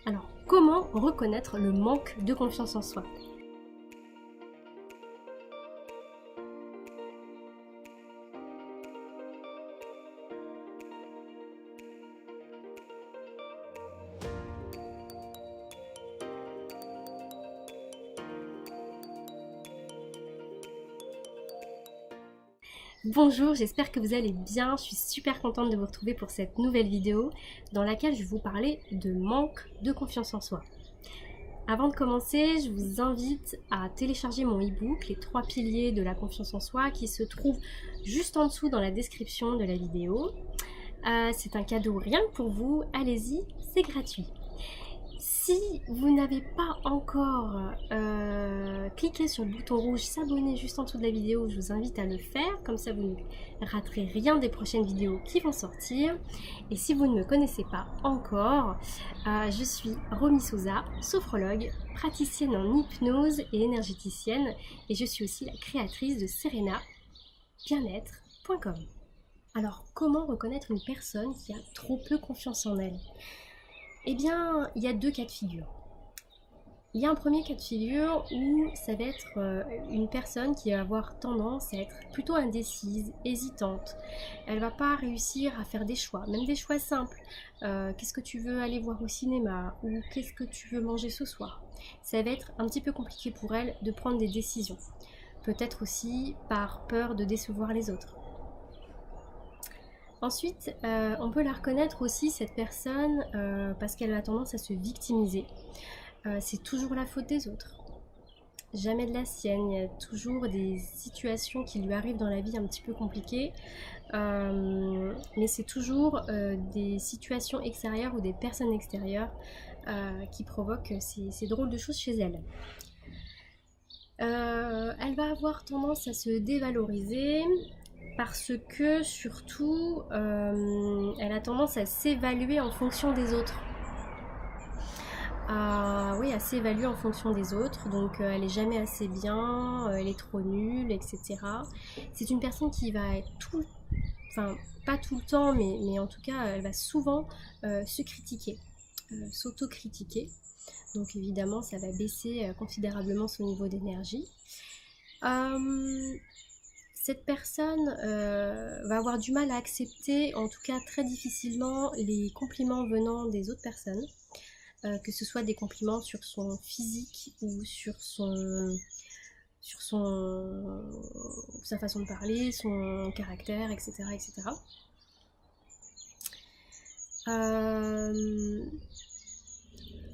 Alors, comment reconnaître le manque de confiance en soi? Bonjour, j'espère que vous allez bien. Je suis super contente de vous retrouver pour cette nouvelle vidéo dans laquelle je vais vous parler de manque de confiance en soi. Avant de commencer, je vous invite à télécharger mon e-book, les 3 piliers de la confiance en soi, qui se trouve juste en dessous dans la description de la vidéo. C'est un cadeau rien que pour vous, allez-y, c'est gratuit. Si vous n'avez pas encore cliqué sur le bouton rouge s'abonner juste en dessous de la vidéo, je vous invite à le faire, comme ça vous ne raterez rien des prochaines vidéos qui vont sortir. Et si vous ne me connaissez pas encore, je suis Romy Souza, sophrologue, praticienne en hypnose et énergéticienne, et je suis aussi la créatrice de Serena-bien-être.com. Alors, comment reconnaître une personne qui a trop peu confiance en elle ? Eh bien, il y a 2 cas de figure. Il y a un premier cas de figure où ça va être une personne qui va avoir tendance à être plutôt indécise, hésitante. Elle va pas réussir à faire des choix, même des choix simples. Qu'est-ce que tu veux aller voir au cinéma? Ou qu'est-ce que tu veux manger ce soir? Ça va être un petit peu compliqué pour elle de prendre des décisions. Peut-être aussi par peur de décevoir les autres. Ensuite, on peut la reconnaître aussi, cette personne, parce qu'elle a tendance à se victimiser. C'est toujours la faute des autres, jamais de la sienne. Il y a toujours des situations qui lui arrivent dans la vie un petit peu compliquées, mais c'est toujours des situations extérieures ou des personnes extérieures qui provoquent ces drôles de choses chez elle. Elle va avoir tendance à se dévaloriser, parce que surtout, elle a tendance à s'évaluer en fonction des autres. À s'évaluer en fonction des autres, donc elle est jamais assez bien, elle est trop nulle, etc. C'est une personne qui va être pas tout le temps, mais en tout cas, elle va souvent se critiquer, s'auto-critiquer. Donc évidemment, ça va baisser considérablement son niveau d'énergie. Cette personne va avoir du mal à accepter, en tout cas très difficilement, les compliments venant des autres personnes, que ce soit des compliments sur son physique ou sur sa façon de parler, son caractère, etc. etc.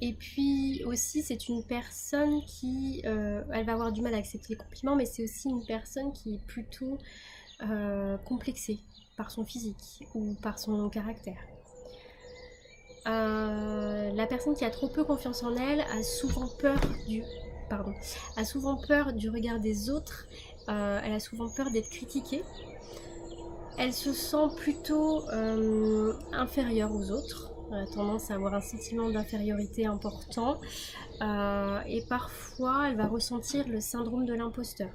Et puis aussi, c'est une personne qui, elle va avoir du mal à accepter les compliments, mais c'est aussi une personne qui est plutôt complexée par son physique ou par son caractère. La personne qui a trop peu confiance en elle a souvent peur du regard des autres, elle a souvent peur d'être critiquée. Elle se sent plutôt inférieure aux autres. Elle a tendance à avoir un sentiment d'infériorité important et parfois elle va ressentir le syndrome de l'imposteur.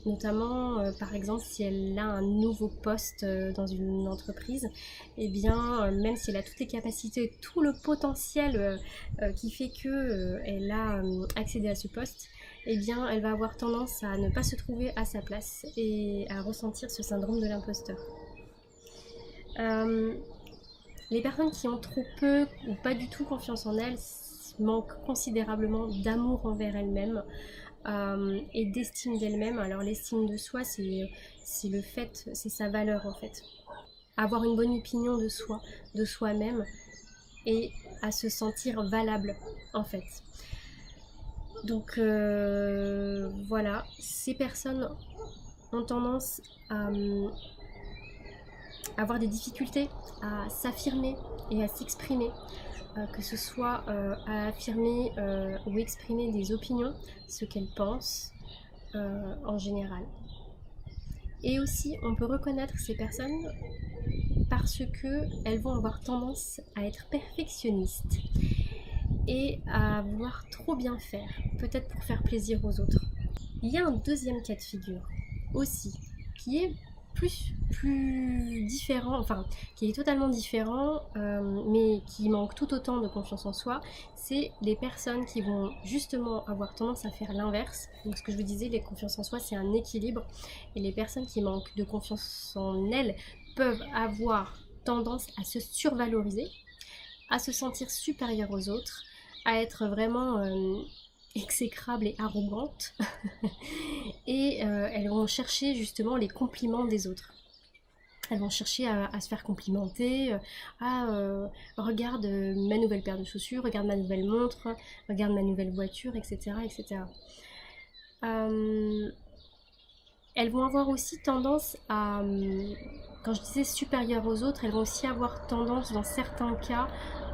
Notamment par exemple si elle a un nouveau poste dans une entreprise, et bien même si elle a toutes les capacités, tout le potentiel qui fait qu'elle a accédé à ce poste, et bien elle va avoir tendance à ne pas se trouver à sa place et à ressentir ce syndrome de l'imposteur. Les personnes qui ont trop peu ou pas du tout confiance en elles manquent considérablement d'amour envers elles-mêmes et d'estime d'elles-mêmes. Alors l'estime de soi, c'est le fait, c'est sa valeur en fait. Avoir une bonne opinion de soi, de soi-même, et à se sentir valable en fait. Donc voilà, ces personnes ont tendance à avoir des difficultés à s'affirmer et à s'exprimer, que ce soit à affirmer ou exprimer des opinions, ce qu'elles pensent en général. Et aussi, on peut reconnaître ces personnes parce qu'elles vont avoir tendance à être perfectionnistes et à vouloir trop bien faire, peut-être pour faire plaisir aux autres. Il y a un deuxième cas de figure aussi, qui est plus différent, enfin qui est totalement différent, mais qui manque tout autant de confiance en soi, c'est les personnes qui vont justement avoir tendance à faire l'inverse. Donc ce que je vous disais, les confiance en soi, c'est un équilibre, et les personnes qui manquent de confiance en elles peuvent avoir tendance à se survaloriser, à se sentir supérieures aux autres, à être vraiment exécrables et arrogantes et elles vont chercher justement les compliments des autres. Elles vont chercher à se faire complimenter, regarde ma nouvelle paire de chaussures, regarde ma nouvelle montre, regarde ma nouvelle voiture, etc. etc. Elles vont avoir aussi tendance à, quand je disais supérieures aux autres, elles vont aussi avoir tendance dans certains cas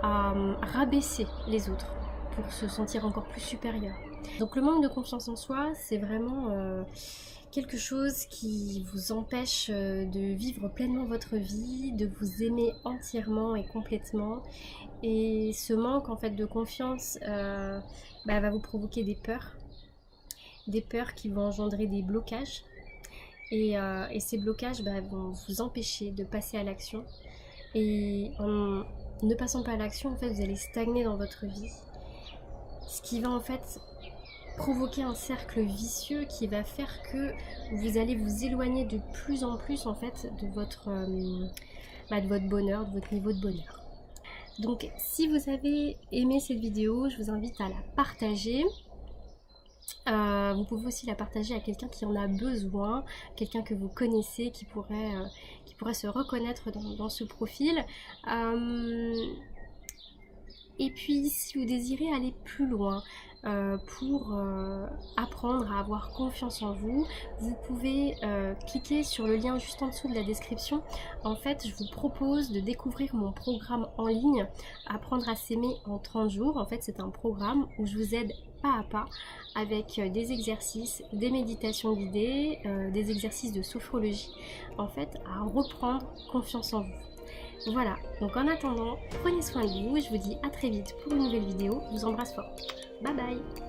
à rabaisser les autres pour se sentir encore plus supérieures. Donc le manque de confiance en soi, c'est vraiment quelque chose qui vous empêche de vivre pleinement votre vie, de vous aimer entièrement et complètement. Et ce manque en fait de confiance va vous provoquer des peurs qui vont engendrer des blocages. Et ces blocages vont vous empêcher de passer à l'action. Et en ne passant pas à l'action, en fait, vous allez stagner dans votre vie. Ce qui va en fait provoquer un cercle vicieux qui va faire que vous allez vous éloigner de plus en plus en fait de votre bonheur, de votre niveau de bonheur. Donc si vous avez aimé cette vidéo, je vous invite à la partager. Vous pouvez aussi la partager à quelqu'un qui en a besoin, quelqu'un que vous connaissez, qui pourrait se reconnaître dans ce profil. Et puis si vous désirez aller plus loin pour apprendre à avoir confiance en vous, vous pouvez cliquer sur le lien juste en dessous de la description. En fait, je vous propose de découvrir mon programme en ligne Apprendre à s'aimer en 30 jours. En fait, c'est un programme où je vous aide pas à pas avec des exercices, des méditations guidées, des exercices de sophrologie, en fait, à reprendre confiance en vous. Voilà, donc en attendant, prenez soin de vous et je vous dis à très vite pour une nouvelle vidéo. Je vous embrasse fort. Bye bye.